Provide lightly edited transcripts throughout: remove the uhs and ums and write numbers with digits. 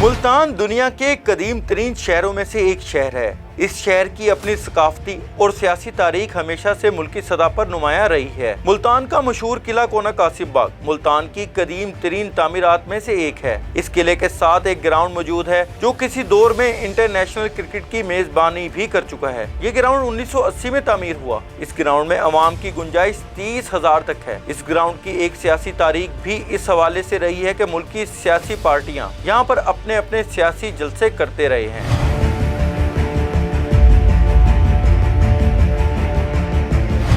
मुल्तान दुनिया के कदीम तरीन शहरों में से एक शहर है। इस शहर की अपनी सकाफती और सियासी तारीख हमेशा से मुल्की सतह पर नुमायां रही है। मुल्तान का मशहूर किला कोना कासिम बाग मुल्तान की कदीम तरीन तामीरात में से एक है। इस किले के साथ एक ग्राउंड मौजूद है जो किसी दौर में इंटरनेशनल क्रिकेट की मेजबानी भी कर चुका है। ये ग्राउंड 1980 में तामीर हुआ। इस ग्राउंड में अवाम की गुंजाइश 30,000 तक है। इस ग्राउंड की एक सियासी तारीख भी इस हवाले से रही है कि मुल्की सियासी पार्टियां यहाँ पर अपने अपने सियासी जलसे करते रहे हैं।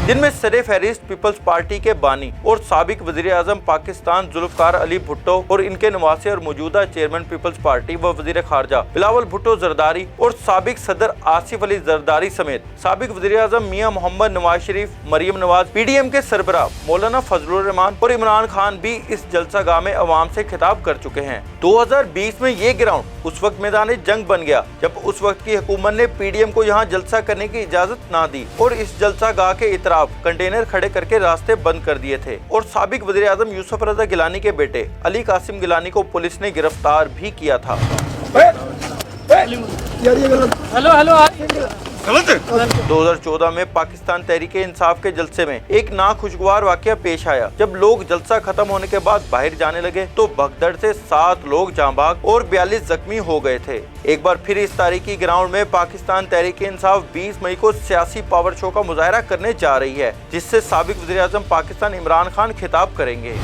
जिनमें सर-ए-फहरिस्त पीपल्स पार्टी के बानी और साबिक वजीर आजम पाकिस्तान जुल्फकार अली भुट्टो और इनके नवासे और मौजूदा चेयरमैन पीपल्स पार्टी व वजीर खारजा बिलावल भुट्टो जरदारी और साबिक सदर आसिफ अली जरदारी समेत साबिक वजीर आजम मियां मोहम्मद नवाज शरीफ, मरियम नवाज, PDM के सरबराह मौलाना फजलुर रहमान और इमरान खान भी इस जलसागाह में अवाम से खिताब कर चुके हैं। 2020 में ये ग्राउंड उस वक्त मैदान जंग बन गया जब उस वक्त की हुकूमत ने PDM को यहाँ जलसा करने की इजाजत ना दी और इस जलसागाह के इतराफ कंटेनर खड़े करके रास्ते बंद कर दिए थे। और साबिक वजीर आजम यूसुफ रजा गिलानी के बेटे अली कासिम गिलानी को पुलिस ने गिरफ्तार भी किया था। हेलो 2014 में पाकिस्तान तहरीके इंसाफ के जलसे में एक नाखुशगवार वाकया पेश आया। जब लोग जलसा खत्म होने के बाद बाहर जाने लगे तो भगदड़ से 7 लोग जाँ भाग और 42 जख्मी हो गए थे। एक बार फिर इस तारीखी ग्राउंड में पाकिस्तान तहरीके इंसाफ 20 मई को सियासी पावर शो का मुजाहरा करने जा रही है, जिससे साबिक वज़ीर-ए-आज़म पाकिस्तान इमरान खान खिताब करेंगे।